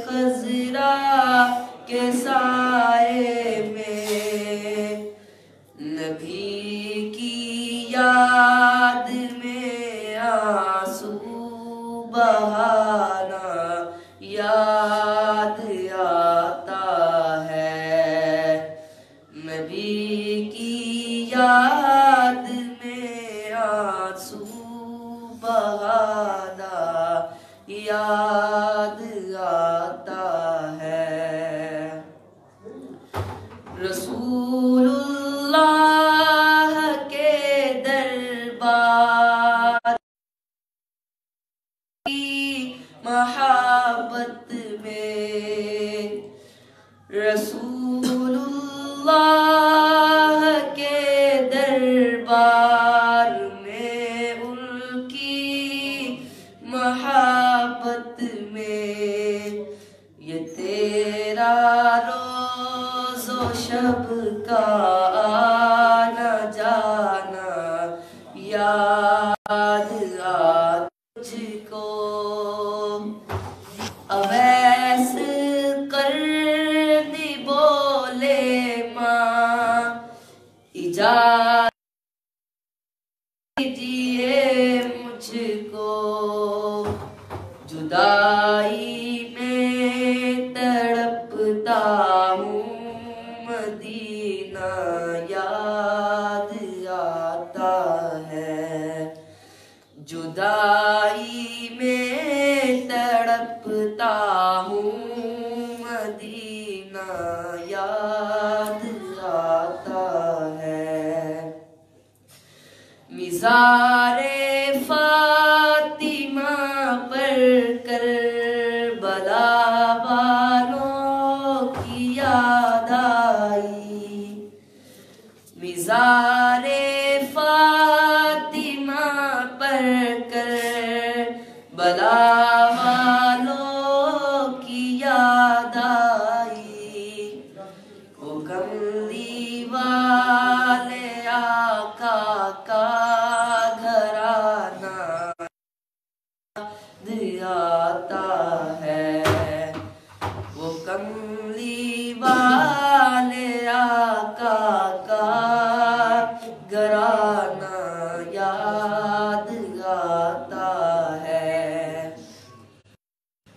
خضرا کے سائے میں نبی کی یاد میں آنسو بہانا یاد آتا ہے، نبی کی یاد میں آنسو بہانا یاد آتا ہے۔ رسول اللہ کے دربار کی محبت میں، رسول اللہ کے دربار میں ان کی محبت میں، یہ تیرا روز و شب کا آنا جانا یاد آتا تجھ کو۔ اویس قرنی بولے ماں اجازت دیجیے مجھ کو، جدائی میں تڑپتا ہوں مدینہ یاد آتا ہے، جدائی میں تڑپتا ہوں مدینہ یاد آتا ہے۔ مزار فاطمہ پر کربلا والوں کی یاد آئی، مزار فاطمہ پر کربلا والوں کی یاد آئی، وہ کملی والے آقا کا گھرانہ یاد آتا ہے، وہ کملی والے آقا کا گھرانہ یاد آتا ہے۔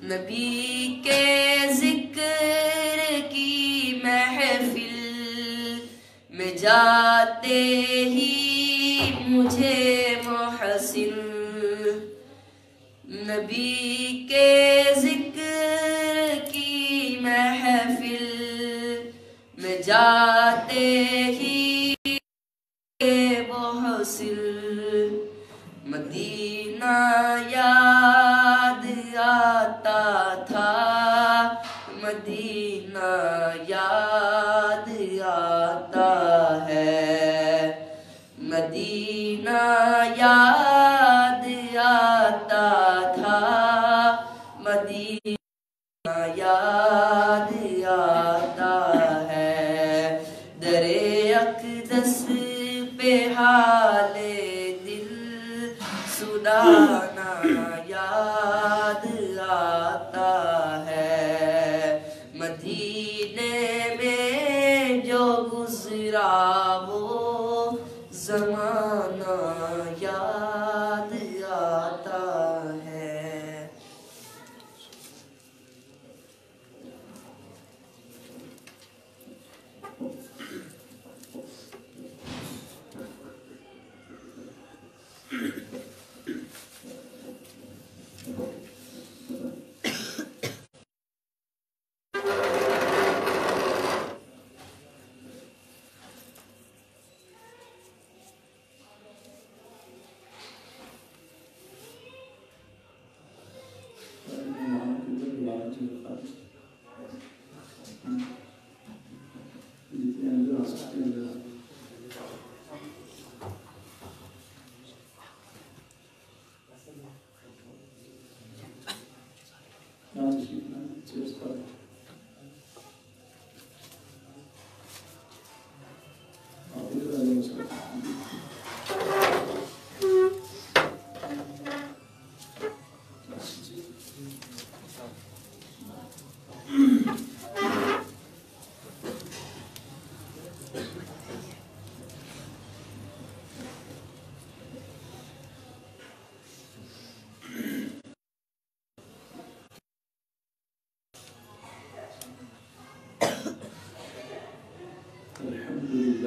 نبی کے ذکر کی محفل میں جاتے ہی مجھے محسن، نبی کے ذکر کی محفل میں جاتے ہی محسن، مدینہ یاد آتا تھا، مدینہ یاد آتا ہے، مدینہ یاد آتا تھا، مدینہ یاد آتا ہے۔ در اقدس پہ حال دل سنانا یاد آتا ہے، مدینے میں جو گزرا وہ زمانہ یاد آتا ہے۔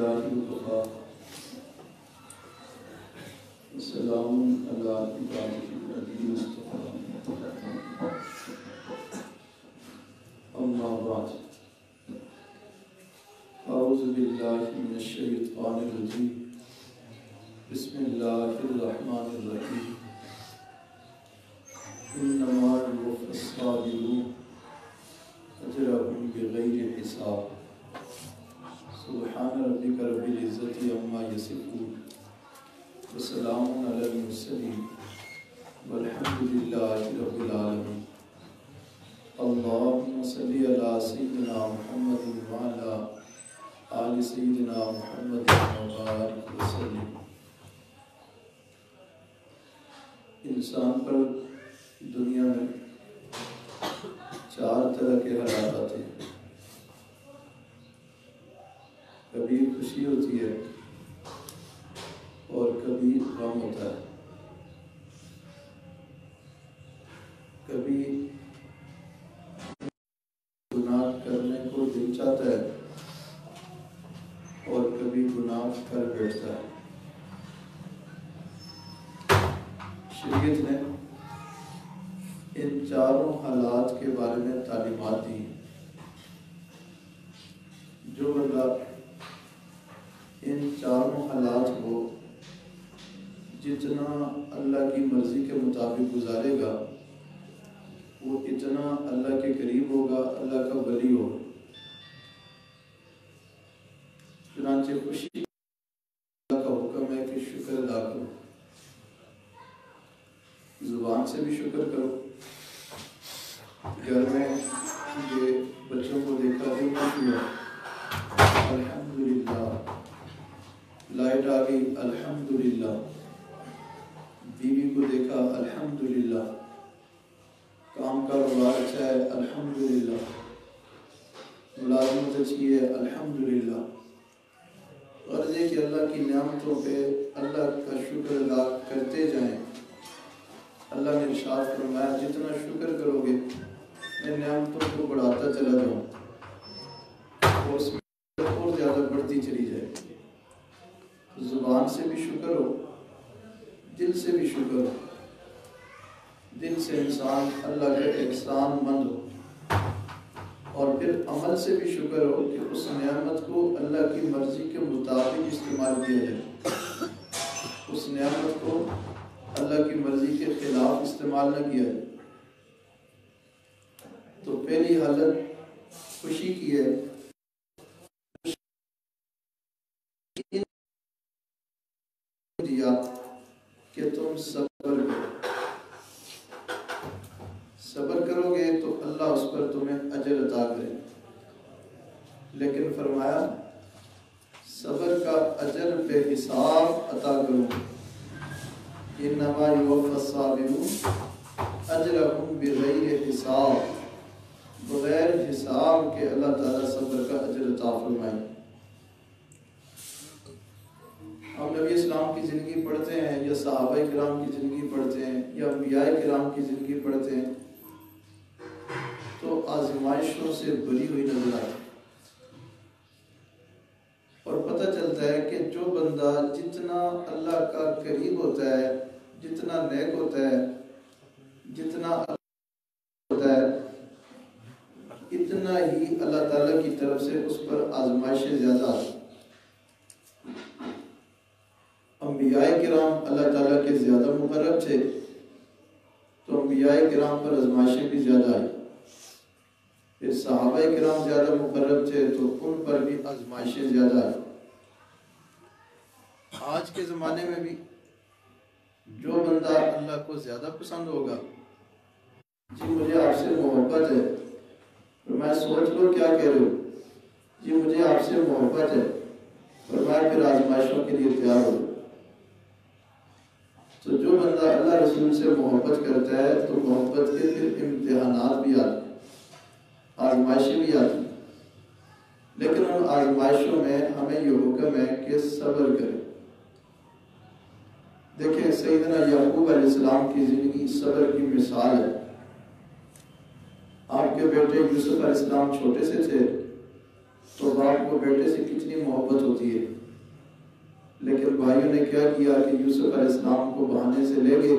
لله وكفى وسلام على عباده الذين اصطفى أما بعد أعوذ بالله من الشيطان الرجيم بسم الله الرحمن الرحيم إنما يوفى الصابرون أجرهم بغير حساب سبحان ربك رب العزة عما يصفون وسلام على المرسلين والحمد لله رب العالمين اللهم صل على سيدنا محمد وعلى آل سيدنا محمد وبارك وسلم۔ انسان پر دنیا میں چار طرح کے حالات آتے ہیں، کبھی خوشی ہوتی ہے اور کبھی غم ہوتا ہے، کبھی گناہ کرنے کو دل چاہتا ہے اور کبھی گناہ کر بیٹھتا ہے۔ شریعت نے ان چاروں حالات کے بارے میں تعلیمات دی۔ جو بندہ ان چاروں حالات کو جتنا اللہ کی مرضی کے مطابق گزارے گا وہ اتنا اللہ کے قریب ہوگا، اللہ کا ولی ہوگا۔ چنانچہ خوشی اللہ کا حکم ہے کہ شکر ادا کرو، زبان سے بھی شکر کرو۔ گھر میں یہ بچوں کو دیکھا الحمدللہ، لائٹ آ گئی الحمدللہ، بیوی کو دیکھا الحمدللہ، کام کا روزگار اچھا ہے الحمدللہ، ملازمت اچھی ہے الحمدللہ۔ غرض ہے کہ اللہ کی نعمتوں پہ اللہ کا شکر ادا کرتے جائیں۔ اللہ نے ارشاد فرمایا جتنا شکر کرو گے میں نعمتوں کو بڑھاتا چلا جاؤں اور اس میں اور زیادہ بڑھتی چلی جائے۔ زبان سے بھی شکر ہو، دل سے بھی شکر ہو۔ دل سے انسان اللہ کے احسان مند ہو اور پھر عمل سے بھی شکر ہو کہ اس نعمت کو اللہ کی مرضی کے مطابق استعمال کیا جائے، اس نعمت کو اللہ کی مرضی کے خلاف استعمال نہ کیا جائے۔ تو پہلی حالت خوشی کی ہے کہ تم صبر کرو گے تو اللہ اس پر تمہیں اجر عطا کرے، لیکن فرمایا صبر کا اجر بے حساب عطا کروں، انما یوفی الصابرون اجرہم بغیر حساب، بغیر حساب کے اللہ تعالیٰ صبر کا اجر عطا فرمائے۔ ہم نبی اسلام کی زندگی پڑھتے ہیں یا صحابہ کرام کی زندگی پڑھتے ہیں یا انبیاء کرام کی زندگی پڑھتے ہیں تو آزمائشوں سے بری ہوئی نظر آتی اور پتہ چلتا ہے کہ جو بندہ جتنا اللہ کا قریب ہوتا ہے، جتنا نیک ہوتا ہے، جتنا ہوتا ہے، اتنا ہی اللہ تعالیٰ کی طرف سے اس پر آزمائشیں زیادہ آتی۔ انبیاء کرام اللہ تعالیٰ کے زیادہ مقرب تھے تو انبیاء کرام پر آزمائشیں بھی زیادہ آئی، پھر صحابہ کرام زیادہ مقرب تھے تو ان پر بھی آزمائشیں زیادہ آئی۔ آج کے زمانے میں بھی جو بندہ اللہ کو زیادہ پسند ہوگا، جی مجھے آپ سے محبت ہے، میں سوچ لو کیا کہہ رہے ہو، جی مجھے آپ سے محبت ہے، فرمایا پھر آزمائشوں کے لیے تیار ہو۔ تو جو بندہ اللہ رسول سے محبت کرتا ہے تو محبت کے پھر امتحانات بھی آتے ہیں، آزمائشیں بھی آتی ہیں، لیکن ان آزمائشوں میں ہمیں یہ حکم ہے کہ صبر کریں۔ دیکھیں سیدنا یعقوب علیہ السلام کی زندگی صبر کی مثال ہے۔ آپ کے بیٹے یوسف علیہ السلام چھوٹے سے تھے تو باپ کو بیٹے سے کتنی محبت ہوتی ہے، لیکن بھائیوں نے کیا کیا کہ یوسف علیہ السلام کو بہانے سے لے گئے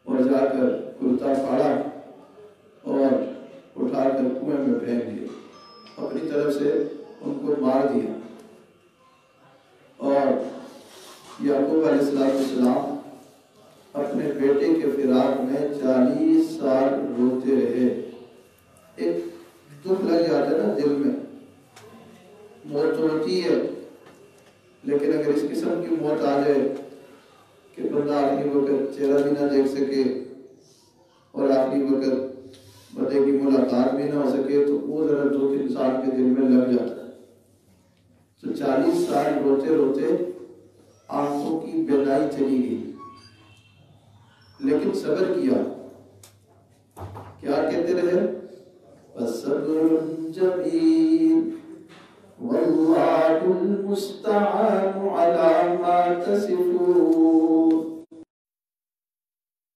اور جا کر کرتا پھاڑا اور اٹھا کر کنویں میں پھینک دیا، اپنی طرف سے ان کو مار دیا۔ اور یعقوب علیہ السلام اپنے بیٹے کے فراق میں 40 سال روتے رہے۔ ایک دکھ لگ جاتا ہے نا دل میں، موت تو ہوتی ہے، لیکن اگر اس قسم کی موت آ جائے کہ بندہ آخری وقت چہرہ بھی نہ دیکھ سکے اور آخری وقت بندے کی ملاقات بھی نہ ہو سکے، تو وہ ذرا دکھ انسان کے دل میں لگ جاتا ہے۔ تو 40 سال روتے روتے آنکھوں کی بینائی چلی گئی، لیکن صبر کیا۔ کیا کہتے رہے؟ فَصَبْرٌ جَمِيلٌ وَاللَّهُ الْمُسْتَعَانُ عَلَى مَا تَصِفُونَ۔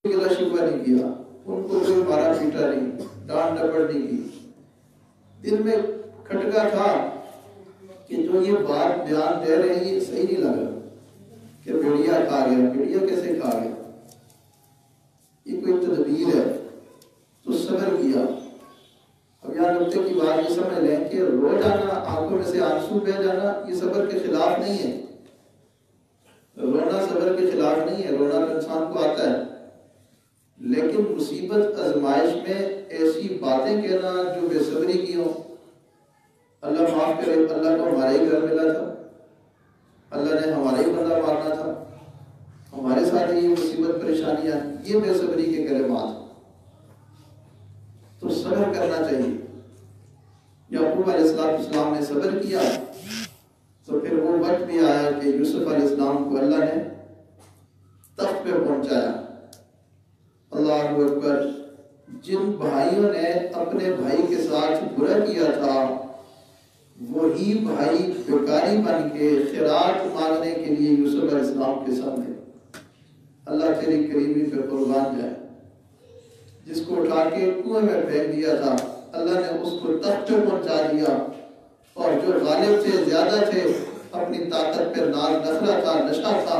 گلا شکوہ نہیں کیا، ان کو کوئی مارا پیٹا نہیں، ڈانٹ ڈپٹ نہیں کی۔ دل میں کھٹکا تھا کہ جو یہ بات بیان دے رہے ہیں یہ صحیح نہیں لگا کہ بھیڑیا کھا گیا۔ بھیڑیا کیسے کھا گیا؟ یہ کوئی تدبیر ہے، تو صبر کیا۔ اب یہاں نقطے کی بات یہ سمجھ لیں کہ رو جانا، آنکھوں میں سے آنسو بہہ جانا، یہ صبر کے خلاف نہیں ہے۔ رونا صبر کے خلاف نہیں ہے، رونا تو انسان کو آتا ہے، لیکن مصیبت آزمائش میں ایسی باتیں کہنا جو بے صبری کی ہوں۔ اللہ معاف کرے، اللہ کو ہمارے ہی گھر ملا تھا، اللہ نے ہمارا ہی بندہ مارنا تھا، ہمارے ساتھ یہ مصیبت پریشانیاں، یہ بے صبری کے کلمات۔ تو صبر کرنا چاہیے۔ یعقوب علیہ السلام نے صبر کیا، تو پھر وہ وقت بھی آیا کہ یوسف علیہ السلام کو اللہ نے تخت پہ پہنچایا۔ اللہ اکبر۔ جن بھائیوں نے اپنے بھائی کے ساتھ برا کیا تھا، وہی بھائی بیکاری بن کے خیرات مانگنے کے لیے یوسف علیہ السلام کے سامنے۔ اللہ تیری کریمی پہ قربان جائے۔ جس کو اٹھا کے کنویں میں پھینک دیا تھا، اللہ نے اس کو تخت پہ پہنچا دیا، اور جو غالب تھے، زیادہ تھے، اپنی طاقت پہ ناز نخرہ تھا، نشہ تھا،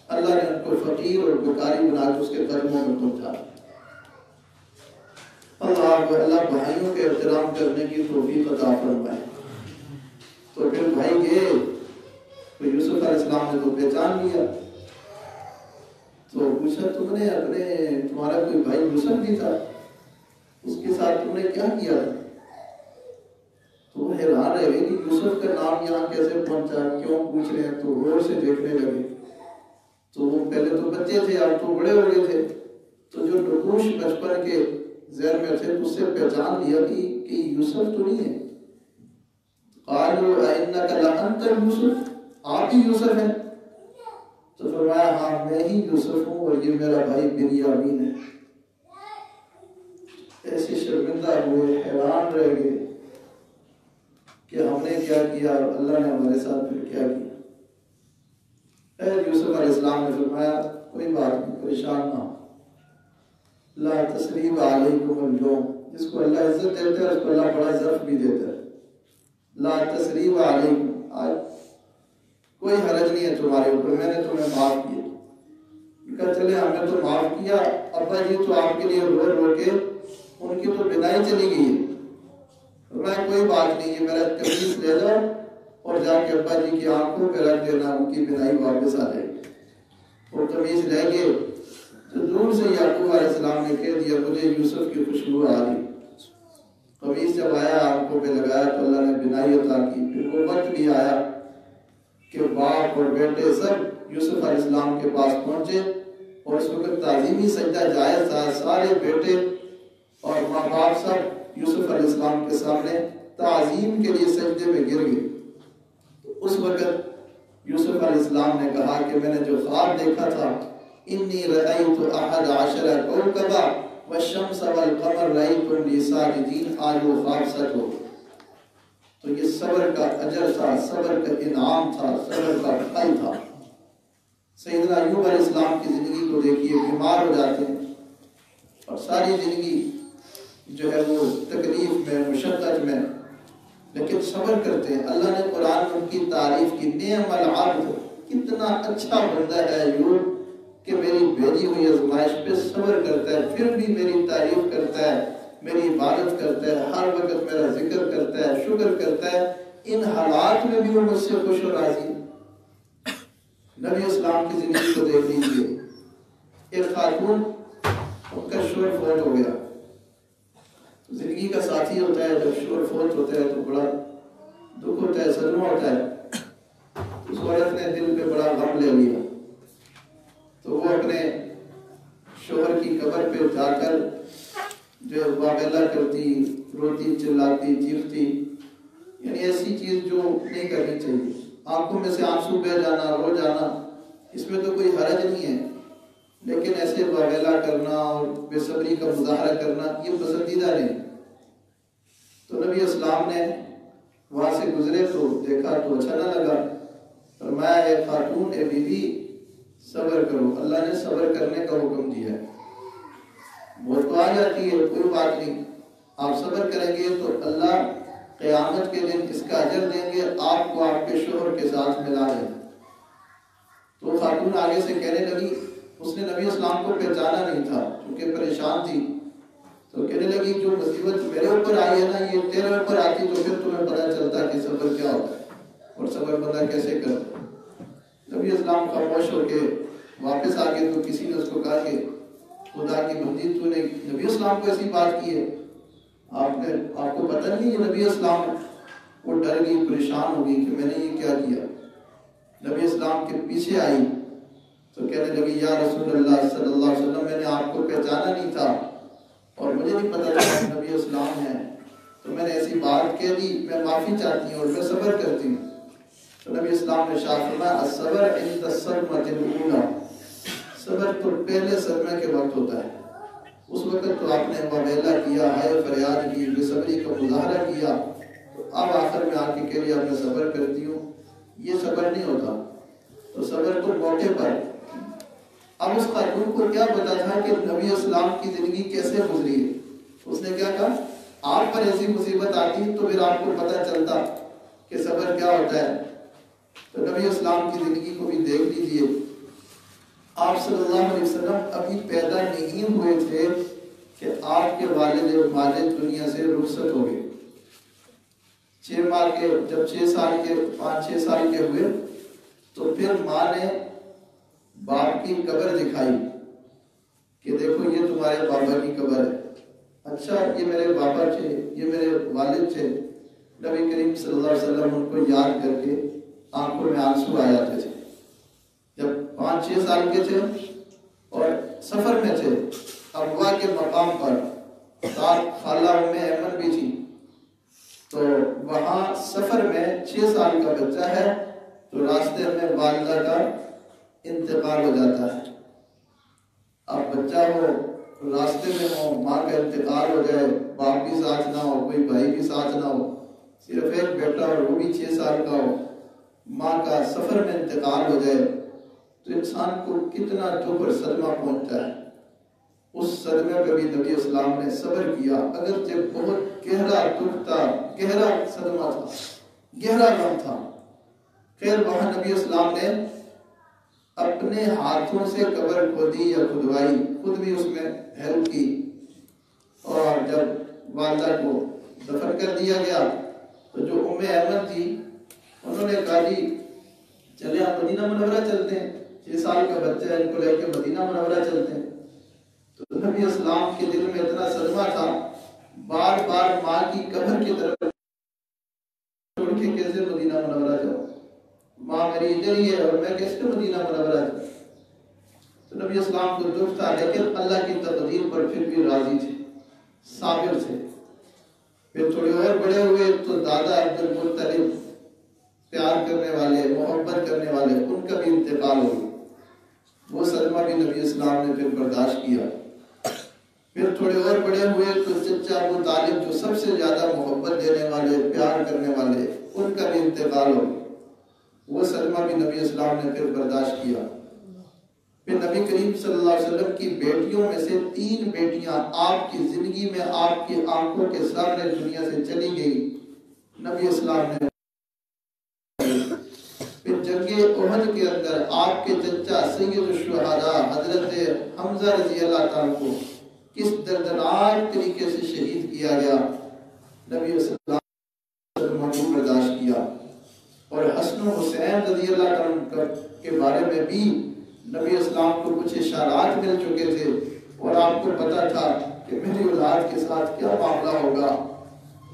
اللہ نے ان کو فقیر اور بیکاری بنا کے اس کے قدموں میں پہنچا۔ اللہ بھائیوں کے احترام کرنے کی توفیق عطا فرمائے۔ تو پھر بھائی گئے تو یوسف علیہ السلام نے تو پہچان لیا، تو پوچھا تم نے تمہارا کوئی بھائی یوسف بھی تھا، اس کے ساتھ تم نے کیا کیا؟ تو وہ حیران رہ گئے کہ یوسف کا نام یہاں کیسے پہنچا، کیوں پوچھ رہے ہیں؟ تو غور سے دیکھنے لگے، تو وہ پہلے تو بچے تھے، اب تو بڑے ہو گئے تھے، تو جو نقوش بچپن کے ذہن میں تھے اس سے پہچان لیا کہ یوسف تو نہیں ہے۔ قالوا اِنَّكَ لَأَنْتَ یوسف، آپ ہی یوسف ہیں؟ تو فرمایا ہاں میں ہی یوسف ہوں، اور یہ میرا بھائی بنیامین ہے۔ ایسے شرمندہ ہوئے، حیران رہ گئے کہ ہم نے کیا کیا اور اللہ نے ہمارے ساتھ پھر کیا کیا۔ یوسف علیہ السلام نے فرمایا کوئی بات نہیں، پریشان نہ ہو، لا تثریب علیکم اليوم۔ جس کو اللہ عزت دیتا ہے اس کو اللہ بڑا ظرف بھی دیتا ہے۔ لا تثریب علیکم، آج کوئی حرج نہیں ہے تمہارے اوپر، میں نے تمہیں معاف کیا۔ کہا چلے ہم نے تو معاف کیا، ابا جی تو آپ کے لیے رو رو کے ان کی تو بینائی چلی گئی ہے۔ میں کوئی بات نہیں، یہ میرا قمیص لے جاؤ اور جا کے ابا جی کی آنکھوں پہ رکھ دینا، ان کی بینائی واپس آ جائے گی۔ وہ قمیص لے گئے تو دور سے یعقوب علیہ السلام نے کہہ دیا مجھے یوسف کی خوشبو آ رہی۔ قمیص جب آیا آنکھوں پہ لگایا تو اللہ نے بینائی عطا کی۔ پھر وہ وقت بھی آیا کہ باپ اور بیٹے سب یوسف علیہ السلام کے پاس پہنچے، اور اس وقت تعظیمی سجدہ جائز تھا، سارے بیٹے اور ماں باپ سب یوسف علیہ السلام کے سامنے تعظیم کے لیے سجدے میں گر گئے۔ تو اس وقت یوسف علیہ السلام نے کہا کہ میں نے جو خواب دیکھا تھا، انی رأیت 11 کوکبا والشمس والقمر رأیتم لی ساجدین، آج وہ خواب سچ ہو۔ تو یہ صبر کا اجر تھا، صبر کا انعام تھا، صبر کا پھل تھا۔ سیدنا ایوب علیہ السلام کی زندگی کو دیکھیے، بیمار ہو جاتے ہیں اور ساری زندگی جو ہے وہ تکلیف میں، مشقت میں، لیکن صبر کرتے ہیں۔ اللہ نے قرآن میں ان کی تعریف کی، نعم العبد، کتنا اچھا بندہ ہے ایوب کہ میری بھیجی ہوئی آزمائش پہ صبر کرتا ہے، پھر بھی میری تعریف کرتا ہے، میری عبادت کرتا ہے، ہر وقت میرا ذکر کرتا ہے، شکر کرتا ہے، ان حالات میں بھی وہ مجھ سے خوش و راضی ہے۔ نبی اسلام کی زندگی کو دیکھ لیجیے، ایک خاتون، ان کا شوہر فوت ہو گیا۔ زندگی کا ساتھی ہوتا ہے، جب شوہر فوت ہوتا ہے تو بڑا دکھ ہوتا ہے، صدمہ ہوتا ہے۔ اس عورت نے دل پہ بڑا غم لے لیا، تو وہ اپنے شوہر کی قبر پہ جا کر جو واویلا کرتی، روتی، چلاتی، چیختی، یعنی ایسی چیز جو نہیں کرنی چاہیے۔ آنکھوں میں سے آنسو بہہ جانا، رو جانا، اس میں تو کوئی حرج نہیں ہے، لیکن ایسے واویلا کرنا اور بے صبری کا مظاہرہ کرنا یہ پسندیدہ نہیں۔ تو نبی اسلام نے وہاں سے گزرے تو دیکھا تو اچھا نہ لگا، فرمایا اے خاتون، اے بی بی، صبر کرو، اللہ نے صبر کرنے کا حکم دیا ہے۔ موت تو آ جاتی ہے، کوئی بات نہیں، آپ صبر کریں گے تو اللہ قیامت کے دن اس کا اجر دیں گے، آپ کو آپ کے شوہر کے ساتھ ملا دیں۔ تو خاتون آگے سے کہنے لگی، اس نے نبی اسلام کو پہچانا نہیں تھا کیونکہ پریشان تھی، تو کہنے لگی جو مصیبت میرے اوپر آئی ہے نا، یہ تیرے اوپر آتی تو پھر تمہیں پتہ چلتا کہ صبر کیا ہوتا ہے اور صبر بندہ کیسے کرتا ہے۔ نبی اسلام خاموش ہو کے واپس آ گئے تو کسی نے اس کو کہا کہ خدا کی بندی، تو نے نبی اسلام کو ایسی بات کی ہے، آپ کو پتہ نہیں یہ نبی اسلام؟ وہ ڈر گئی، پریشان ہو گئی کہ میں نے یہ کیا کیا۔ نبی اسلام کے پیچھے آئی تو کہنے لگی، یا رسول اللہ صلی اللہ علیہ وسلم، میں نے آپ کو پہچانا نہیں تھا اور مجھے نہیں پتا تھا کہ نبی اسلام ہیں، تو میں نے ایسی بات کہہ دی، میں معافی چاہتی ہوں اور میں صبر کرتی ہوں۔ تو نبی اسلام نے ارشاد فرمایا، الصبر عند الصدمۃ الاولی، صبر تو پہلے صدمے کے وقت ہوتا ہے، اس وقت تو آپ نے واویلا کیا، ہائے فریاد کی، بے صبری کا مظاہرہ کیا، تو اب آخر میں آ کے کہہ رہی میں صبر کرتی ہوں، یہ صبر نہیں ہوتا۔ تو صبر تو موقع پر۔ اب اس خاتون کو کیا پتا تھا کہ نبی اسلام کی زندگی کیسے گزری ہے؟ اس نے کیا کہا، آپ پر ایسی مصیبت آتی تو پھر آپ کو پتا چلتا کہ صبر کیا ہوتا ہے۔ تو نبی اسلام کی زندگی کو بھی دیکھ لیجئے، آپ صلی اللہ علیہ وسلم ابھی پیدا نہیں ہوئے تھے کہ آپ کے والد اور والد دنیا سے رخصت ہو گئے۔ 6 ماہ کے، جب 5-6 سال کے ہوئے تو پھر ماں نے باپ کی قبر دکھائی کہ دیکھو یہ تمہارے بابا کی قبر ہے۔ اچھا، یہ میرے بابا تھے، یہ میرے والد تھے۔ نبی کریم صلی اللہ علیہ وسلم ان کو یاد کر کے آنکھوں میں آنسو آ جاتے تھے۔ جب 5-6 سال کے تھے اور سفر میں تھے، ابوا کے مقام پر ساتھ خالہ ام ایمن بھی تھی، تو وہاں سفر میں 6 سال کا بچہ ہے تو راستے میں والدہ کا انتقال ہو جاتا ہے۔ اب بچہ ہو، راستے میں ہو، ماں کا انتقال ہو جائے، باپ بھی ساتھ نہ ہو، کوئی بھائی بھی ساتھ نہ ہو، صرف ایک بیٹا اور وہ بھی 6 سال کا ہو، ماں کا سفر میں انتقال ہو جائے تو انسان کو کتنا دکھ اور صدمہ پہنچتا ہے۔ اس صدمے پہ بھی نبی اسلام نے صبر کیا، اگرچہ بہت گہرا دکھ تھا، گہرا صدمہ تھا، گہرا غم تھا۔ خیر وہاں نبی اسلام نے اپنے ہاتھوں سے قبر کھودی یا کھدوائی، خود بھی اس میں ہیلپ کی، اور جب والدہ کو دفن کر دیا گیا تو جو ام ایمن تھی انہوں نے کہا جی چلے آپ مدینہ منورہ چلتے ہیں، 6 سال کا بچہ ہے، ان کو لے کے مدینہ منورہ چلتے ہیں۔ تو نبی اسلام کے دل میں اتنا صدمہ تھا، بار بار ماں کی قبر کی طرف چھوڑ کے کیسے مدینہ منورہ جاؤ، ماں میری ادھر ہی ہے اور میں کیسے مدینہ منورہ جاؤں۔ تو نبی اسلام کو دکھ تھا، لیکن اللہ کی تقدیر پر پھر بھی راضی تھے، صابر تھے۔ پھر تھوڑے اور بڑے ہوئے تو دادا عبد المطلب، پیار کرنے والے، محبت کرنے والے، ان کا بھی انتقال ہو گیا۔ وہ صدمہ بھی نبی اسلام نے پھر برداشت کیا۔ پھر تھوڑے اور بڑے ہوئے تو چچا ابو طالب، جو سب سے زیادہ محبت دینے والے، پیار کرنے والے، ان کا بھی انتقال ہو گیا۔ وہ صدمہ بھی نبی اسلام نے پھر برداشت کیا۔ پھر نبی کریم صلی اللہ علیہ وسلم کی بیٹیوں میں سے 3 بیٹیاں آپ کی زندگی میں آپ کی آنکھوں کے سامنے دنیا سے چلی گئی۔ نبی اسلام نے پھر جنگ احد کے اندر اندر آپ کے چچا سید الشہداء حضرت حمزہ رضی اللہ تعالیٰ کو کس دردناک طریقے سے شہید کیا گیا، نبی صلی اللہ علیہ وسلم برداشت کیا۔ اور حسن و حسین رضی اللہ تعالیٰ کے بارے میں بھی نبی اسلام کو کچھ اشارات مل چکے تھے، اور آپ کو پتا تھا کہ میری اولاد کے ساتھ کیا معاملہ ہوگا۔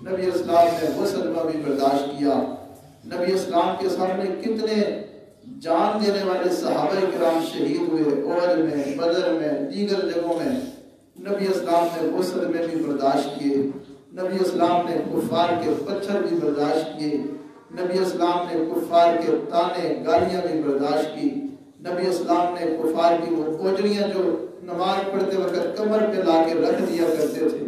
نبی اسلام نے وہ صدمہ بھی برداشت کیا۔ نبی اسلام کے سامنے کتنے جان دینے والے صحابہ کرام شہید ہوئے، احد میں، بدر میں، دیگر جگہوں میں۔ نبی اسلام نے وہ صدمے بھی برداشت کیے۔ نبی اسلام نے کفار کے پتھر بھی برداشت کیے۔ نبی اسلام نے کفار کے تانے گالیاں بھی برداشت کی۔ نبی اسلام نے کفار کی وہ کوجڑیاں جو نماز پڑھتے وقت کمر پہ لا کے رکھ دیا کرتے تھے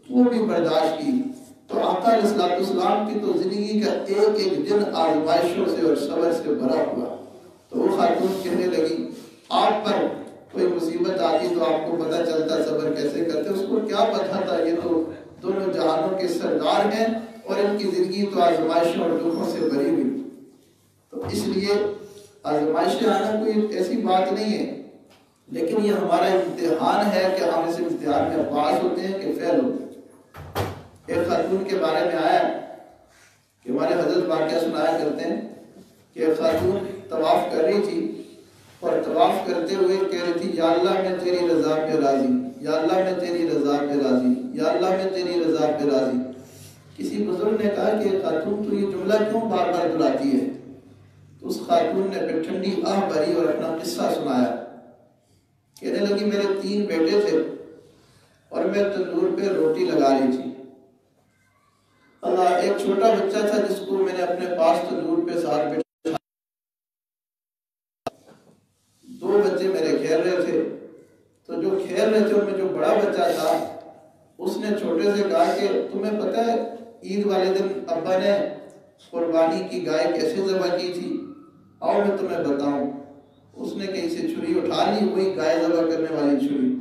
وہ بھی برداشت کی۔ تو آقا علیہ السلام کی تو زندگی کا ایک ایک دن آزمائشوں سے اور صبر سے بھرا ہوا۔ تو وہ خاتون کہنے لگی آپ پر کوئی مصیبت آتی تو آپ کو پتہ چلتا صبر کیسے کرتے، اس کو کیا پتہ تھا یہ تو دونوں جہانوں کے سردار ہیں اور ان کی زندگی تو آزمائشوں اور دکھوں سے بھری ہوئی۔ تو اس لیے آزمائشیں آنا کوئی ایسی بات نہیں ہے، لیکن یہ ہمارا امتحان ہے کہ ہم اس امتحان میں پاس ہوتے ہیں کہ فیل ہوتے ہیں۔ ایک خاتون کے بارے میں آیا کہ ہمارے حضرت واقعہ سنایا کرتے ہیں کہ ایک خاتون طواف کر رہی تھی اور طواف کرتے ہوئے کہہ رہی تھی یا اللہ میں تیری رضا پہ راضی، یا اللہ میں تیری رضا پہ راضی، یا اللہ میں تیری رضا پہ راضی۔ کسی بزرگ نے کہا کہ خاتون تو یہ جملہ کیوں بار بار دہراتی ہے؟ تو اس خاتون نے پھر ٹھنڈی آہ بھری اور اپنا قصہ سنایا۔ کہنے لگی میرے 3 بیٹے تھے اور میں تندور پہ روٹی لگا رہی تھی۔ اللہ ایک چھوٹا بچہ تھا جس کو میں نے اپنے پاس تندور پہ ساتھ بٹھایا۔ 2 بچے میرے کھیل رہے تھے، تو جو کھیل رہے تھے ان میں جو بڑا بچہ تھا اس نے چھوٹے سے کہا کہ تمہیں پتہ ہے عید والے دن ابا نے قربانی کی گائے کیسے ذبح کی تھی؟ آؤ میں تمہیں بتاؤں۔ اس نے کہیں سے چھری اٹھا لی، وہی گائے ذبح کرنے والی چھری،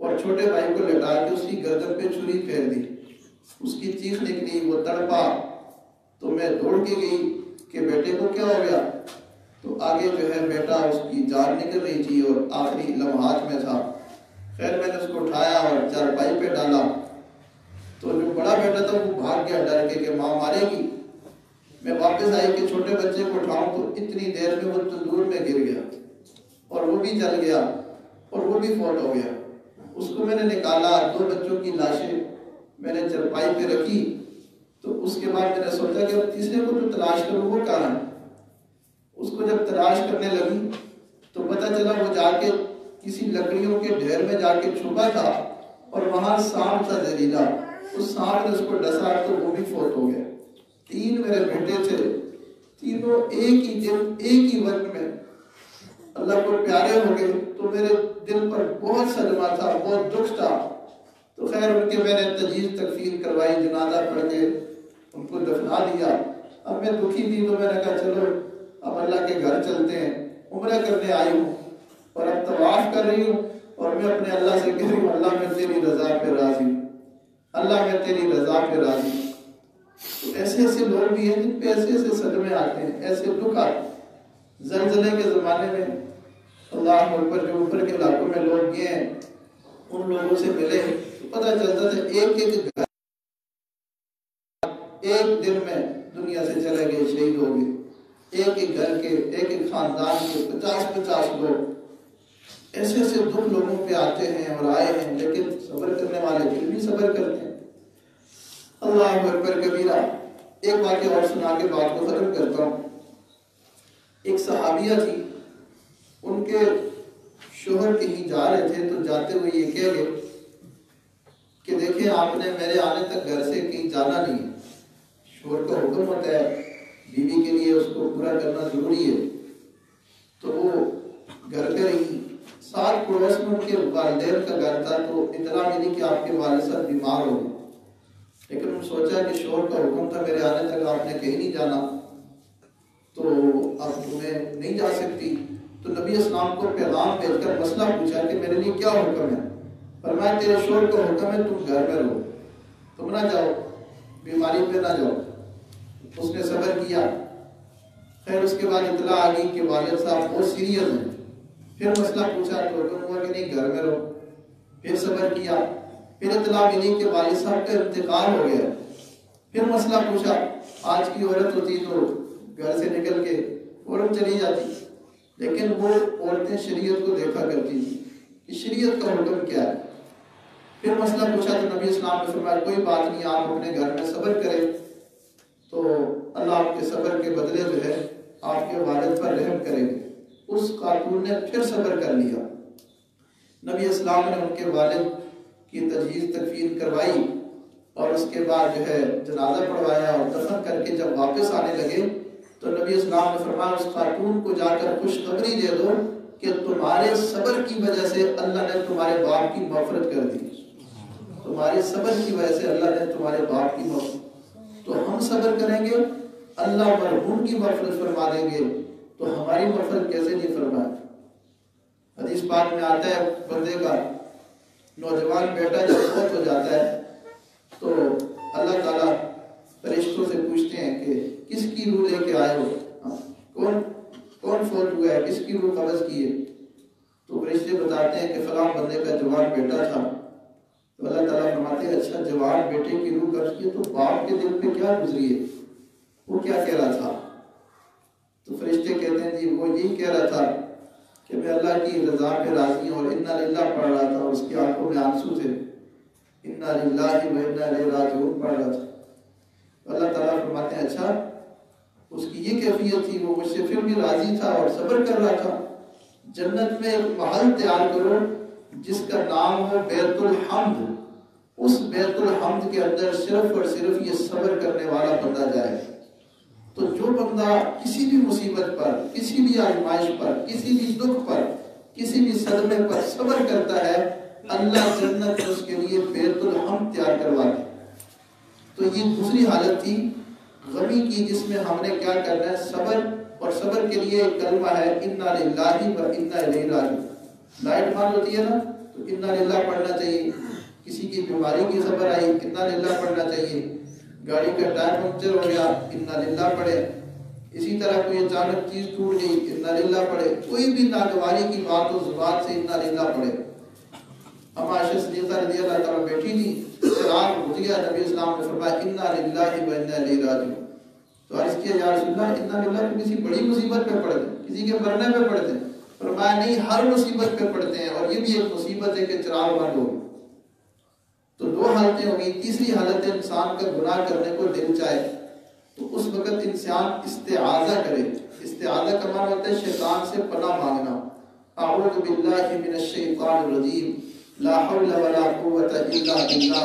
اور چھوٹے بھائی کو لٹا کے اس کی گردن پہ چھری پھیر دی۔ اس کی چیخ نکلی، وہ تڑپا، تو میں دوڑ کے گئی کہ بیٹے کو کیا ہو گیا؟ تو آگے جو ہے بیٹا اس کی جان نکل رہی تھی اور آخری لمحات میں تھا۔ خیر میں نے اس کو اٹھایا اور چارپائی پہ ڈالا، تو جو بڑا بیٹا تھا وہ بھاگ گیا ڈر کے کہ ماں مارے گی۔ میں واپس آئی کہ چھوٹے بچے کو اٹھاؤں تو اتنی دیر میں وہ تندور میں گر گیا اور وہ بھی جل گیا اور وہ بھی فوت ہو گیا۔ اس کو میں نے نکالا، 2 بچوں کی لاشیں میں نے چرپائی پہ رکھی، تو اس کے بعد میں نے سوچا کہ اب تیسرے کو جو تلاش کروں وہ کہاں ہے۔ اس کو جب تلاش کرنے لگی تو پتہ چلا وہ جا کے کسی لکڑیوں کے ڈھیر میں جا کے چھپا تھا اور وہاں سانپ تھا زہریلا، اس سانپ نے اس کو ڈسا تو وہ بھی فوت ہو گیا۔ 3 میرے بیٹے تھے، تینوں ایک ہی دن ایک ہی وقت میں اللہ کو پیارے ہو گئے، تو میرے دل پر بہت صدمہ تھا، بہت دکھ تھا۔ تو خیر ان کے میں نے تجہیز تکفین کروائی، جنازہ پڑھ کے ان کو دفنا دیا۔ اب میں دکھی تھی تو میں نے کہا چلو اب اللہ کے گھر چلتے ہیں، عمرہ کرنے آئی ہوں اور اب طواف کر رہی ہوں اور میں اپنے اللہ سے کہہ رہی ہوں اللہ میں تیری رضا پہ راضی، اللہ میں تیری رضا پہ راضی۔ تو ایسے ایسے لوگ بھی ہیں جن پہ ایسے ایسے صدمے آتے ہیں، ایسے دکھ آتے ہیں۔ زلزلے کے زمانے میں اللہ اکبر جو اوپر کے علاقوں میں لوگ گئے ہیں ان لوگوں سے ملے تو پتہ چلتا تھا ایک گھر ایک دن میں دنیا سے چلے گئے، شہید ہو گئے۔ ایک گھر کے ایک خاندان کے 50 لوگ، ایسے ایسے دکھ لوگوں پہ آتے ہیں اور آئے ہیں، لیکن صبر کرنے والے پھر بھی صبر کرتے ہیں۔ اللہ اکبر کبیرہ۔ ایک واقعہ اور سنا کے بات کو ختم کرتا ہوں۔ ایک صحابیہ تھی، ان کے شوہر کہیں جا رہے تھے تو جاتے ہوئے یہ کہہ گئے کہ دیکھیں آپ نے میرے آنے تک گھر سے کہیں جانا نہیں ہے، شوہر کا حکم ہوتا ہے بیوی کے لیے اس کو پورا کرنا ضروری ہے۔ تو وہ گھر پہ رہی، 7 پڑوس میں ان کے والدین کا گھر تھا، تو اطلاع ملی کہ آپ کے والد صاحب بیمار ہو گئے، لیکن انہوں نے سوچا کہ شوہر کا حکم تھا میرے آنے تک آپ نے کہیں نہیں جانا، تو اب تمہیں نہیں جا سکتی۔ تو نبی اسلام کو پیغام بھیج کر مسئلہ پوچھا کہ میرے لیے کیا حکم ہے؟ فرمایا تیرے شوہر کا حکم ہے تم گھر میں رہو، تم نہ جاؤ، بیماری پہ نہ جاؤ۔ اس نے صبر کیا خیر اس کے بعد اطلاع آ گئی کہ والد صاحب بہت سیریس ہیں. پھر مسئلہ پوچھا تو حکم ہوا کہ نہیں گھر میں رہو. پھر صبر کیا. پھر اطلاع ملی کہ والد صاحب کا انتقال ہو گیا. پھر مسئلہ پوچھا. آج کی عورت ہوتی تو گھر سے نکل کے فوراً چلی جاتی، لیکن وہ عورتیں شریعت کو دیکھا کرتی تھی کہ شریعت کا حکم کیا ہے. پھر مسئلہ پوچھا تو نبی اسلام نے فرمایا کوئی بات نہیں، آپ اپنے گھر میں صبر کریں تو اللہ آپ کے صبر کے بدلے جو ہے آپ کے والد پر رحم کریں گے. اس خاتون نے پھر صبر کر لیا. نبی اسلام نے ان کے والد کی تجہیز تکفین کروائی اور اس کے بعد جو ہے جنازہ پڑھوایا اور دفن کر کے جب واپس آنے لگے تو نبی اسلام نے فرمایا اس خاتون کو جا کر خوشخبری دے دو کہ تمہارے صبر کی وجہ سے اللہ نے تمہارے باپ کی مغفرت کر دی. تمہارے صبر کی وجہ سے اللہ نے تمہارے باپ کی مغفرت. تو ہم صبر کریں گے اللہ مرحوم کی مغفرت فرما دیں گے، تو ہماری مغفرت کیسے نہیں فرمائے. حدیث پاک میں آتا ہے بندے کا نوجوان بیٹا جب فوت ہو جاتا ہے تو اللہ تعالیٰ فرشتوں سے پوچھتے ہیں کہ کس کی روح لے کے آئے ہو، کون فوت ہوا ہے، کس کی روح قبض کی ہے. تو فرشتے بتاتے ہیں کہ فلاں بندے کا جوان بیٹا تھا. تو اللہ تعالیٰ فرماتے ہیں اچھا جوان بیٹے کی روح قبض کی تو باپ کے دل پہ کیا گزری ہے، وہ کیا کہہ رہا تھا. تو فرشتے کہتے ہیں جی وہ یہی کہہ رہا تھا کہ میں اللہ کی رضا پہ راضی ہوں، اور انا للہ پڑھ رہا تھا اور اس کی آنکھوں میں آنسو تھے، انا للہ و انا الیہ راجعون پڑھ رہا تھا. اللہ تعالیٰ فرماتے ہیں اچھا اس کی یہ کیفیت تھی، وہ مجھ سے پھر بھی راضی تھا اور صبر کر رہا تھا. جنت میں ایک محل تیار کرو جس کا نام ہو بیت الحمد. اس بیت الحمد کے اندر صرف اور صرف یہ صبر کرنے والا بندہ جائے. تو جو بندہ کسی بھی مصیبت پر، کسی بھی آزمائش پر، کسی بھی دکھ پر، کسی بھی صدمے پر صبر کرتا ہے اللہ جنت میں اس کے لیے بیت الحمد تیار کروا دے. تو یہ دوسری حالت تھی غمی کی جس میں ہم نے کیا کرنا ہے صبر. اور صبر کے لیے ایک کلمہ ہے انا للہ و انا الیہ راجعون. لائٹ بند ہوتی ہے نا تو انا للہ پڑھنا چاہیے. کسی کی بیماری کی خبر آئی انا للہ پڑھنا چاہیے. گاڑی کا ٹائر پنکچر ہو گیا انا للہ پڑھے. اسی طرح کوئی اچانک چیز ٹوٹ گئی انا للہ پڑھے. کوئی بھی ناگواری کی بات ہو زبان سے انا للہ پڑھے. اما عائشہ صدیقہ رضی اللہ تعالیٰ بیٹھی تھی، چراغ بجھ گیا، نبی اسلام نے فرمایا انا للہ و انا الیہ راجعون. تو عرض کیا یا رسول اللہ انا للہ تو کسی بڑی مصیبت پہ پڑھتے ہیں، کسی کے مرنے پہ پڑھتے ہیں. فرمایا نہیں، ہر مصیبت پہ پڑھتے ہیں، اور یہ بھی ایک مصیبت ہے کہ چراغ بند ہو. تو دو حالتیں ہو گئی. تیسری حالت ہے انسان کا گناہ کرنے کو دل چاہے تو اس وقت انسان استعاذہ کرے. استعاذہ کا معنی ہوتا ہے شیطان سے پناہ مانگنا. اعوذ باللہ من الشیطان الرجیم لا حول ولا قوت الا باللہ.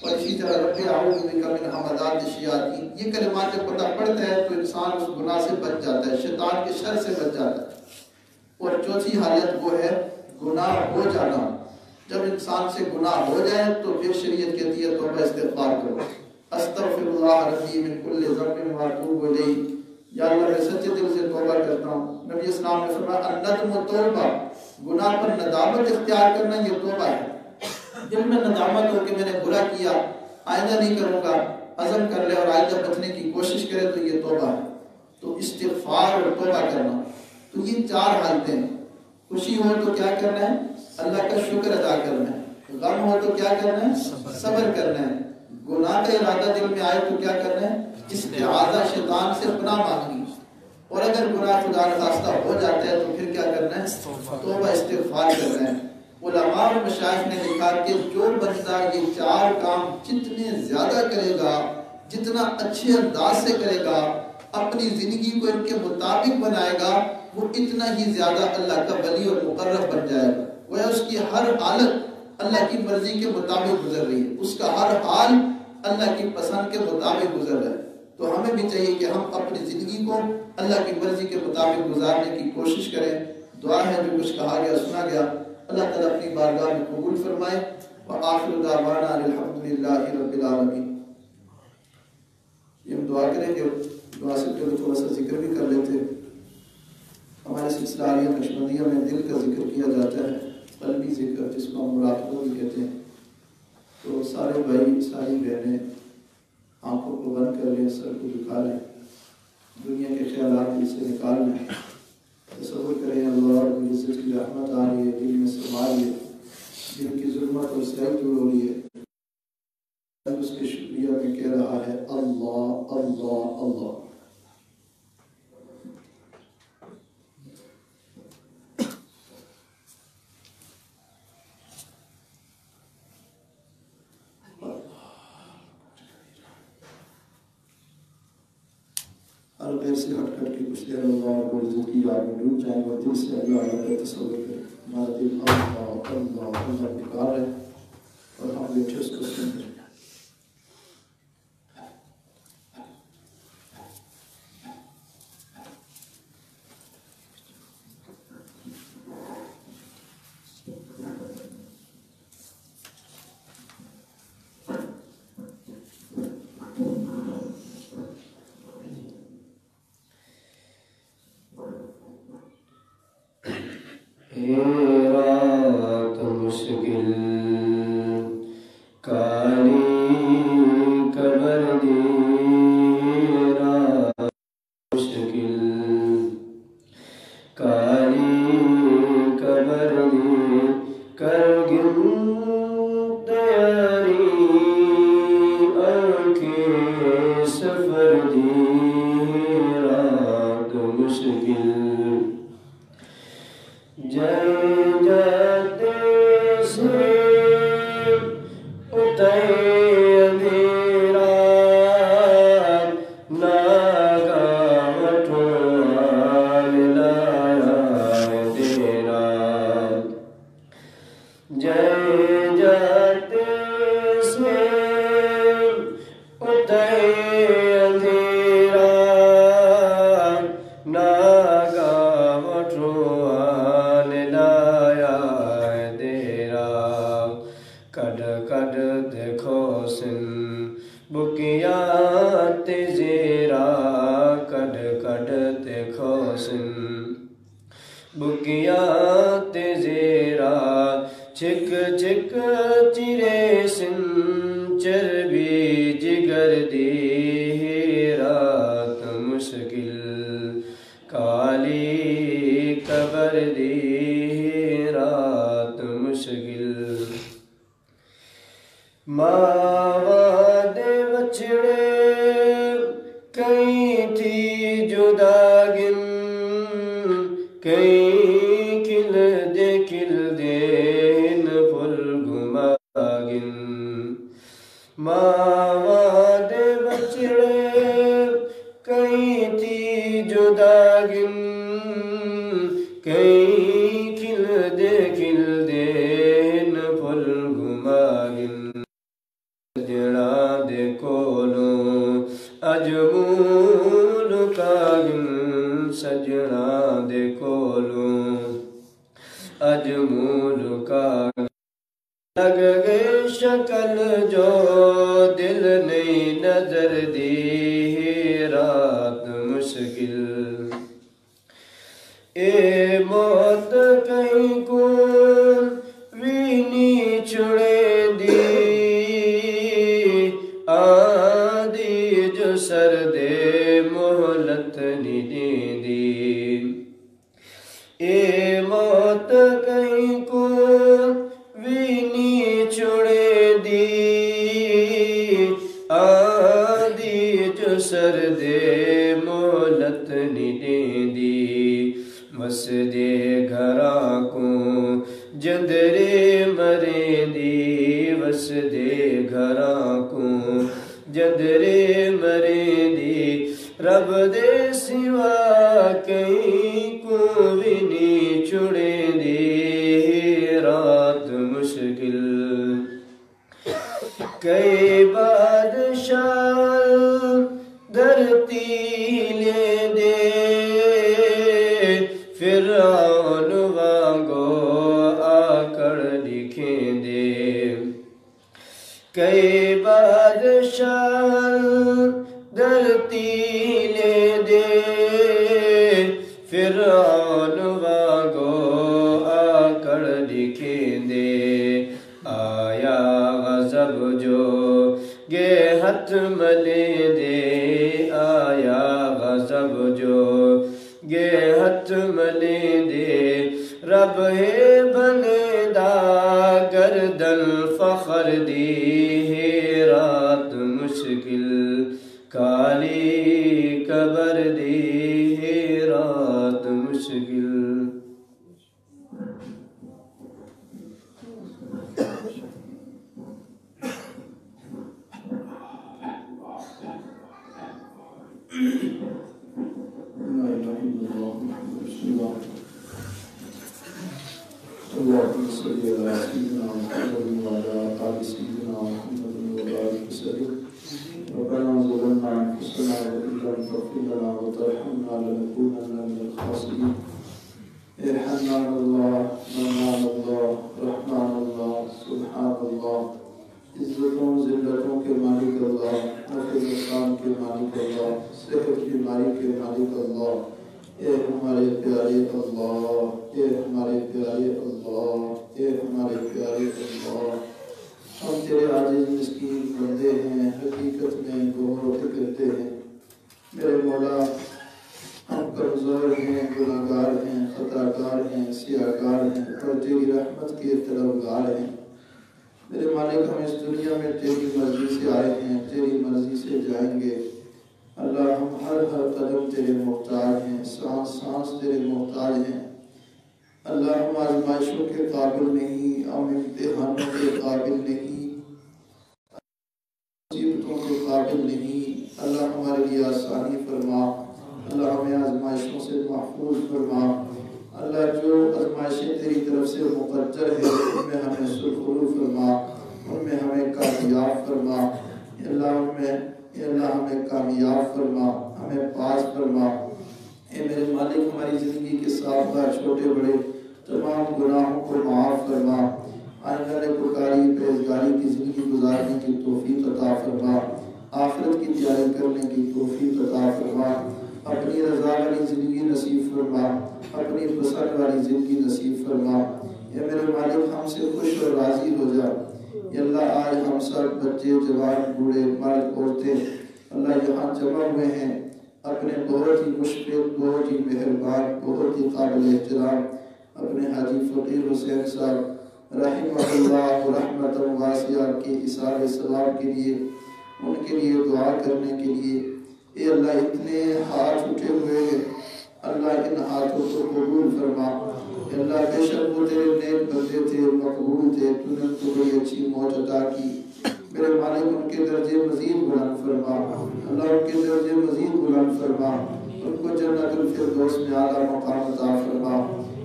اور اسی طرح رب اعوذ بک من همزات الشیاطین. یہ کلمات جب بندہ پڑھتا ہے تو انسان اس گناہ سے بچ جاتا ہے، شیطان کے شر سے بچ جاتا ہے. اور چوتھی حالت وہ ہے گناہ ہو جانا. جب انسان سے گناہ ہو جائے تو پھر شریعت کہتی ہے توبہ استغفار کرو. استغفر اللہ ربی من کل ذنب واتوب الیہ. یا اللہ میں سچے دل سے توبہ کرتا ہوں. نبی اسلام نے فرمایا الندم توبہ. گناہ پر ندامت اختیار کرنا یہ توبہ ہے. دل میں ندامت ہو کہ میں نے برا کیا، آئندہ نہیں کروں گا، عزم کر لے اور آئندہ بچنے کی کوشش کرے تو یہ توبہ ہے. تو استغفار اور توبہ کرنا. تو یہ چار حالتیں. خوشی ہو تو کیا کرنا ہے؟ اللہ کا شکر ادا کرنا ہے. غم ہو تو کیا کرنا ہے؟ صبر کرنا ہے. گناہ کا ارادہ دل میں آئے تو کیا کرنا ہے؟ استعاذہ، شیطان سے پناہ مانگنی. اور اگر گناہ خدا نخواستہ ہو جاتا ہے تو پھر کیا کرنا ہے؟ توبہ استغفار کرنا ہے. علماء اور مشائخ نے لکھا کہ جو بندہ یہ چار کام جتنے زیادہ کرے گا، جتنا اچھے انداز سے کرے گا، اپنی زندگی کو ان کے مطابق بنائے گا، وہ اتنا ہی زیادہ اللہ کا ولی اور مقرب بن جائے گا. وہ اس کی ہر حالت اللہ کی مرضی کے مطابق گزر رہی ہے، اس کا ہر حال اللہ کی پسند کے مطابق گزر رہا ہے. تو ہمیں بھی چاہیے کہ ہم اپنی زندگی کو اللہ کی مرضی کے مطابق گزارنے کی کوشش کریں. دعا ہے جو کچھ کہا گیا سنا گیا اللہ تعالیٰ اپنی بارگاہ میں قبول فرمائے. وآخر دعوانا الحمدللہ رب العالمین. یہ ہم دعا کریں گے. دعا سے پہلے تھوڑا سا ذکر بھی کر لیتے. ہمارے سلسلہ عالیہ نقشبندیہ میں دل کا ذکر کیا جاتا ہے، قلبی ذکر جس کو ہم مراقبہ بھی کہتے ہیں. تو سارے بھائی ساری بہنیں آنکھوں کو بند کر لیں، سر کو جھکا لیں. دنیا کے خیالات رحمت آ رہی ہے، دل میں سما رہی ہے، دل کی ظلمت اور سیاہی دور ہو رہی ہے، اس کے شکریہ میں کہہ رہا ہے اللہ اللہ اللہ۔ ہر غیر سے ہٹ کر کے کچھ دیر اللہ رب العزت کی یاد میں ڈوب جائیں اور دل سے اللہ کا تصور کریں۔ ہمارا دل اللہ اللہ اللہ پکار ہے اور ہم بیٹھے اس کو سن رہے ہیں۔ رات مشکل کالی قبر دی، رات مشکل کالی قبر دی، کرگن تیاری آنکھیں سفر دی، رات مشکل جائیں جاتے سے اترے اندھیرا، ناگاہ اٹھوان لایا تیرا، جائیں جاتے سے اترے اندھیرا، ناگاہ اٹھوان لایا تیرا، کڈ کڈ دیکھو سن بکیاں تیزیرا، کڈ کڈ دیکھو سن بکیاں تیزیرا، چھک چھک چرے سن چربی جگر دی، رات مشکل کالی قبر دی، رات مشکل ماواں دے بچڑے کئی تھی جداگن، کئی کل دے ان پھل گماگن، ماواں دے بچڑے کئی تھی جداگن، کئی کھل دے ان پھل گماگن، سجنا دے کولوں اج مول کاگن، سجنا دے کولوں اج مول کاگن، لگ گئے شکل جو دل نہیں نظر دی، رات مشکل اے موت کہیں کو بھی نہیں چھڑے دی، آدھی جو سر دے مہلت نہیں دی، اے موت کہیں کو بھی نہیں چھڑے دی، آدھی جو سر دے مہلت نہیں دی، بس دے گھراں کو جندرے مرے دی، بس دے گھراں کو جندرے مرے دی، رب دے سوا کہیں کو بھی نہیں چھڑے دی، رات مشکل کئی بادشاہ دھرتی لے دے، فرعون وانگو آکڑ لکھیں دے، کئی بادشاہ دھرتی لے دے، فرعون وانگو آکڑ لکھیں دے، آیا غضب جو گے ہاتھ ملے دے، آیا غضب جو گے ہاتھ ملے دے، رب ہے بندہ گردن فخر دی ہے رات مشکل کالی قبر دی ہے رات مشکل اللهم صل على سيدنا محمد وعلى آل سيدنا محمد وبارك وسلم ربنا ظلمنا أنفسنا وإن لم تغفر لنا وترحمنا لنكونن من الخاسرين ارحمنا الله منان الله رحمان الله سبحان الله عزتوں ذلتوں کے مالک اللہ نفع نقصان کے مالک اللہ صحت بیماری کے مالک اللہ اے ہمارے پیارے اللہ اے ہمارے پیارے اللہ اے ہمارے پیارے اللہ ہم تیرے عاجز مسکین بندے ہیں حقیقت میں غور و فکر کرتے ہیں میرے مولا ہم کمزور ہیں گناہگار ہیں خطاکار ہیں سیاہکار ہیں اور تیری رحمت کے طلبگار ہیں میرے مالک ہم اس دنیا میں تیری مرضی سے آئے ہیں تیری مرضی سے جائیں گے اللہ ہم ہر قدم تیرے محتاج ہیں سانس سانس تیرے محتاج ہیں اللہ ہم آزمائشوں کے قابل نہیں ہم امتحانوں کے قابل نہیں مصیبتوں کے قابل نہیں اللہ ہمارے لیے آسانی فرما اللہ ہمیں آزمائشوں سے محفوظ فرما اللہ جو آزمائشیں تیری طرف سے مقدر ہیں ان میں ہمیں سرخرو فرما ان میں ہمیں کامیاب فرما اللہ ہمیں کامیاب فرما ہمیں پاس فرما اے میرے مالک ہماری زندگی کے سابقہ چھوٹے بڑے تمام گناہوں کو معاف فرما آئندہ پکاری پرہیزگاری کی زندگی گزارنے کی توفیق عطا فرما آخرت کی تیاری کرنے کی توفیق عطا فرما اپنی رضا والی زندگی نصیب فرما اپنی پسند والی زندگی نصیب فرما اے میرے مالک ہم سے خوش اور راضی ہو جا یا اللہ آج ہم سب بچے جوان بوڑھے مرد عورتیں اللہ یہاں جمع ہوئے ہیں اپنے بہت ہی مشفق بہت ہی مہربان بہت ہی قابل احترام اپنے حاجی فقیر حسین صاحب رحمہ اللہ رحمت واسعہ کے اظہار سلام کے لیے ان کے لیے دعا کرنے کے لیے اے اللہ اتنے ہاتھ اٹھے ہوئے اللہ ان ہاتھوں کو قبول فرما اے اللہ بے شک وہ تیرے نیک بندے تھے مقبول تھے تو نے تو بڑی اچھی موت عطا کی میرے مالک ان کے درجے مزید بلند فرما اللہ ان کے درجے مزید بلند فرما ان کو جنت الفردوس میں اعلیٰ مقام عطا فرما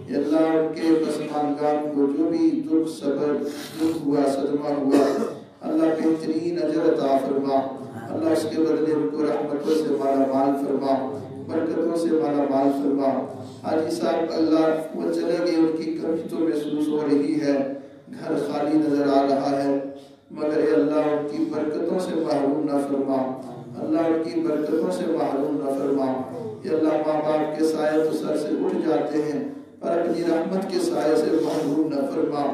اے اللہ ان کے پسماندگان کو جو بھی دکھ صبر دکھ ہوا صدمہ ہوا اللہ بہترین اجر عطا فرما اللہ اس کے بدلے ان کو رحمتوں سے مالا مال فرما برکتوں سے مالا مال فرما حاجی صاحب اللہ وہ چلے گئے ان کی کمی تو محسوس ہو رہی ہے گھر خالی نظر آ رہا ہے مگر اے اللہ ان کی برکتوں سے محروم نہ فرما اللہ ان کی برکتوں سے محروم نہ فرما اے اللہ ماں باپ کے سائے تو سر سے اٹھ جاتے ہیں پر اپنی رحمت کے سائے سے محروم نہ فرما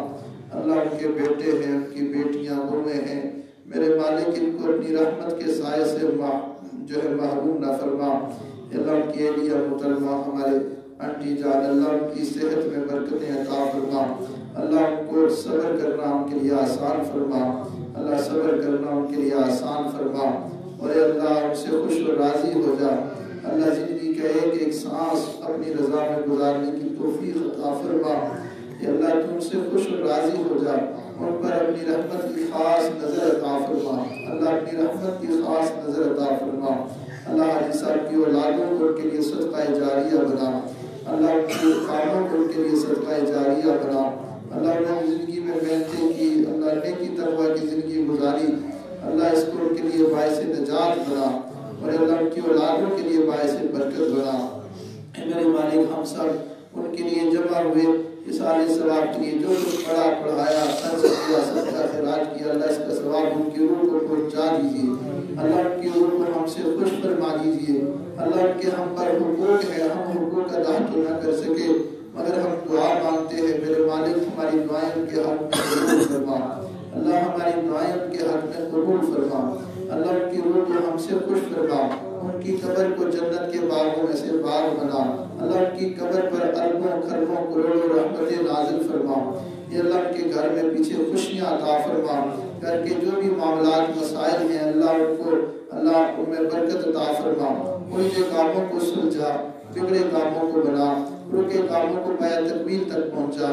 اللہ ان کے بیٹے ہیں ان کی بیٹیاں بہویں ہیں میرے مالک ان کو اپنی رحمت کے سائے سے جو ہے محروم نہ فرما اللہ ان کی اہلیہ محترمہ ہمارے انٹی جان اللہ ان کی صحت میں برکتیں عطا فرما اللہ ان کو صبر کرنا ان کے لیے آسان فرما اللہ صبر کرنا ان کے لیے آسان فرما اور اے اللہ ان سے خوش و راضی ہو جا اللہ زندگی کا ایک سانس اپنی رضا میں گزارنے کی توفیق عطا فرما اے اللہ تم سے خوش و راضی ہو جا ان پر اپنی رحمت کی خاص نظر عطا فرما اللہ اپنی رحمت کی خاص نظر عطا فرما اللہ حاجی صاحب کی اولادوں کو ان کے لیے صدقہ جاریہ بنا اللہ ان کی کاموں کو ان کے لیے صدقہ جاریہ بنا اللہ نے زندگی میں محنتیں کی اللہ نے کی تقوی کی زندگی گزاری اللہ اس کو ان کے لیے باعث نجات بنا اور اللہ ان کی اولادوں کے لیے باعث برکت بنا اے میرے مالک ہم سب ان کے لیے جمع ہوئے اس عالی ثواب کے لیے جو کچھ پڑھا پڑھایا خرچ کیا صدقہ خیرات کیا اللہ اس کا ثواب ان کی روح کو پہنچا دیجیے اللہ ان کی روح کو ہم سے خوش فرما دیجیے اللہ ان کے ہم پر حقوق ہے ہم حقوق ادا تو نہ کر سکے مگر ہم دعا مانگتے ہیں میرے مالک ہماری دعائیں ان کے حق میں قبول فرما اللہ ہماری دعائیں ان کے حق میں قبول فرما اللہ ان کی روح کو ہم سے خوش فرما ان کی قبر کو جنت کے باغوں میں سے باغ بنا اللہ ان کی قبر پر اربوں کھربوں کروڑوں رحمتیں نازل فرما، یا اللہ ان کے گھر میں پیچھے خوشیاں عطا فرما، گھر کے جو بھی معاملات مسائل ہیں اللہ ان کو اللہ ان میں برکت عطا فرما، ان کے کاموں کو سلجھا، بگڑے کاموں کو بنا، رکے کاموں کو پایا تکمیل تک پہنچا،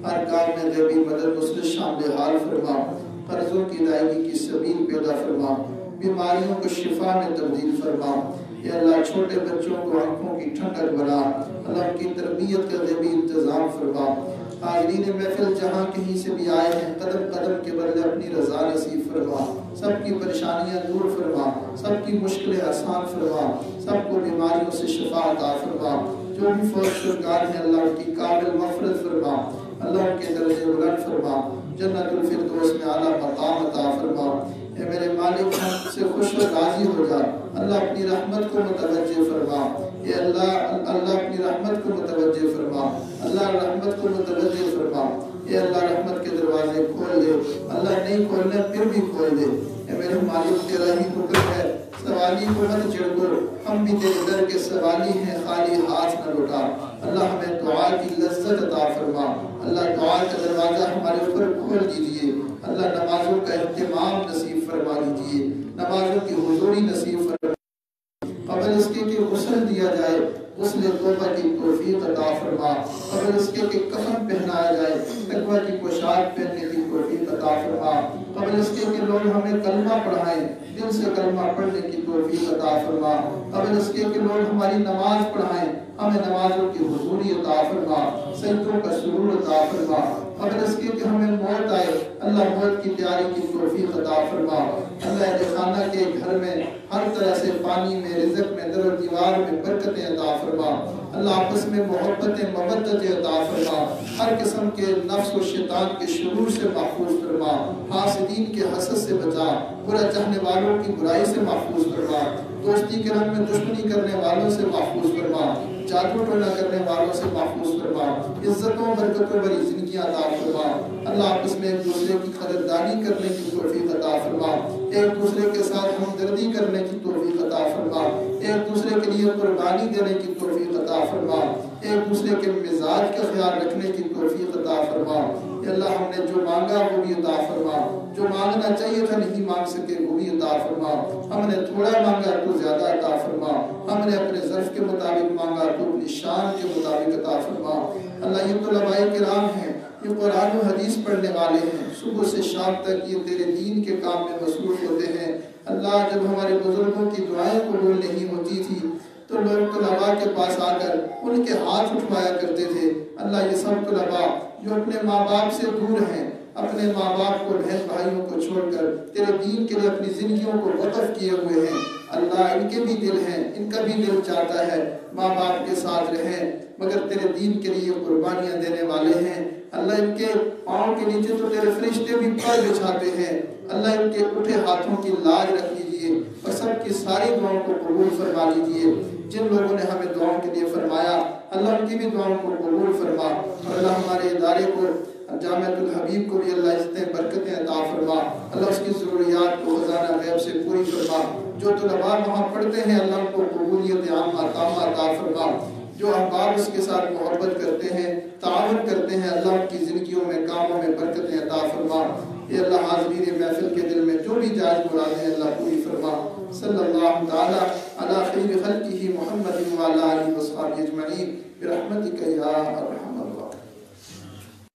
ہر کام میں غیبی مدد مسلط شامل حال فرما، قرضوں کی ادائیگی کی سبیل پیدا فرما، بیماریوں کو شفا میں تبدیل فرما، یا اللہ چھوٹے بچوں کو آنکھوں کی ٹھنڈک بنا، اللہ ان کی تربیت کا غیبی انتظام فرما، حاضرین محفل جہاں کہیں سے بھی آئے ہیں قدم قدم کے بدلے اپنی رضا نصیب فرما، سب کی پریشانیاں دور فرما، سب کی مشکلیں آسان فرما، سب کو بیماریوں سے شفا عطا فرما، جو بھی فوت شدگان ہیں اللہ ان کی کامل مغفرت فرما، اللہ ان کے درجے بلند فرما، جنت الفردوس میں اعلیٰ مقام عطا فرما، اے میرے مالک ہم سے خوش و راضی ہو جا، اللہ اپنی رحمت کو متوجہ فرما، اے اللہ اپنی رحمت کو متوجہ فرما، اللہ رحمت کو متوجہ فرما، اے اللہ رحمت کے دروازے کھول دے، اللہ نہیں کھولنے پھر بھی کھول دے، اے میرے مالک تیرا ہی حکم ہے، سوالی کو مت چھڑکو، ہم بھی تیرے در کے سوالی ہیں، خالی ہاتھ نہ لوٹا، اللہ ہمیں دعا کی لذت عطا فرما، اللہ دعا کا دروازہ ہمارے اوپر کھول دیجئے، اللہ نمازوں کا اہتمام نصیب فرما دیجئے، نمازوں کی حضوری نصیب فرما، قبل اس کے کہ غسل دیا جائے، غسل توبہ کی توفیق عطا فرما، قبل اس کے کہ کفن پہنایا جائے، تقوی کی پوشاک پہننے کی توفیق عطا فرما، قبل اس کے کہ لوگ ہمیں کلمہ پڑھائیں، دل سے کلمہ پڑھنے کی توفیق عطا فرما، قبل اس کے کہ لوگ ہماری نماز پڑھائیں، ہمیں نمازوں کی حضوری عطا فرما، سجدوں کا سرور عطا فرما، قبل اس کے کہ ہمیں موت آئے، اللہ موت کی تیاری کی توفیق عطا فرما، اللہ اہل خانہ کے گھر میں ہر طرح سے پانی میں، رزق میں، در و دیوار میں برکتیں عطا فرما، اللہ آپس میں محبتیں مودتیں عطا فرما، ہر قسم کے نفس و شیطان کے شرور سے محفوظ فرما، حاسدین کے حسد سے بچا، برا چاہنے والوں کی برائی سے محفوظ فرما، دوستی کے رنگ میں دشمنی کرنے والوں سے محفوظ فرما، جادو ٹونا کرنے والوں سے محفوظ فرما، عزتوں برکتوں بری زندگیاں عطا فرما، اللہ آپس میں ایک دوسرے کی قدردانی کرنے کی توفیق عطا فرما، ایک دوسرے کے ساتھ ہمدردی کرنے کی توفیق عطا فرما، ایک دوسرے کے لیے قربانی دینے کی توفیق عطا فرما، ایک دوسرے کے مزاج کا خیال رکھنے کی توفیق عطا فرما، اے اللہ ہم نے جو مانگا وہ بھی عطا فرما، جو مانگنا چاہیے تھا نہیں مانگ سکے وہ بھی عطا فرما، ہم نے تھوڑا مانگا تو زیادہ عطا فرما، ہم نے اپنے ظرف کے مطابق مانگا تو اپنی شان کے مطابق عطا فرما، اللہ یہ طلباء کرام ہیں، یہ قرآن و حدیث پڑھنے والے ہیں، صبح سے شام تک یہ تیرے دین کے کام میں مصروف ہوتے ہیں، اللہ جب ہمارے بزرگوں کی دعائیں قبول نہیں ہوتی تھی تو لوگ طلباء کے پاس آ کر ان کے ہاتھ اٹھوایا کرتے تھے، اللہ یہ سب طلباء جو اپنے ماں باپ سے دور ہیں، اپنے ماں باپ کو بہن بھائیوں کو چھوڑ کر تیرے دین کے لیے اپنی زندگیوں کو وقف کیے ہوئے ہیں، اللہ ان کے بھی دل ہیں، ان کا بھی دل چاہتا ہے ماں باپ کے ساتھ رہیں مگر تیرے دین کے لیے قربانیاں دینے والے ہیں، اللہ ان کے پاؤں کے نیچے تو تیرے فرشتے بھی پر بچھاتے ہیں، اللہ ان کے اٹھے ہاتھوں کی لاج رکھ لیجئے اور سب کی ساری دعاؤں کو قبول فرما لیجئے، جن لوگوں نے ہمیں دعاؤں کے لیے فرمایا اللہ ان کی بھی دعاؤں کو قبول فرما، اور اللہ ہمارے ادارے کو جامعۃ الحبیب کو بھی اللہ عزتیں برکتیں عطا فرما، اللہ اس کی ضروریات کو خزانہ غیب سے پوری فرما، جو طلباء وہاں پڑھتے ہیں اللہ ان کو قبولیت عامہ تامہ عطا فرما، جو احباب اس کے ساتھ محبت کرتے ہیں تعاون کرتے ہیں اللہ ان کی زندگیوں میں کاموں میں برکتیں عطا فرما، اے اللہ حاضرین محفل کے دل میں جو بھی جائز مرادیں اللہ پوری فرما، صلی اللہ تعالی علی خیر خلقہ محمد وعلی آلہ وصحبہ اجمعین برحمتک یا ارحم